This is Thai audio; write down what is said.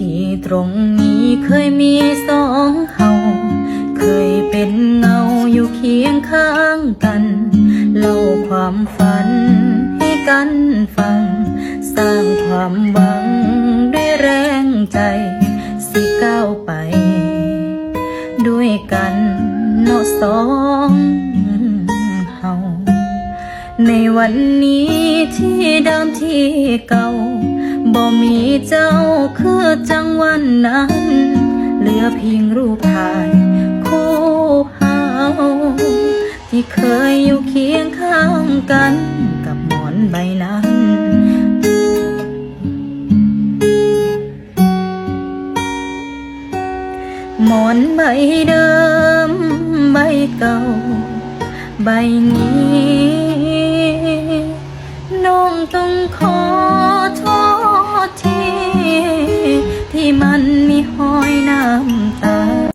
ที่ตรงนี้เคยมีสองเฮาเคยเป็นเงาอยู่เคียงข้างกันเล่าความฝันให้กันฟังสร้างความหวังด้วยแรงใจสิก้าวไปด้วยกันเนาะสองเฮาในวันนี้ที่เดิมที่เก่าบ่มีเจ้าคือจังวันนั้นเหลือเพียงรูปถ่ายคู่เฮาที่เคยอยู่เคียงข้างกันกับหมอนใบนั้นหมอนใบเดิมใบเก่าใบนี้น้องต้องขอโทษทีที่มันมีหอยน้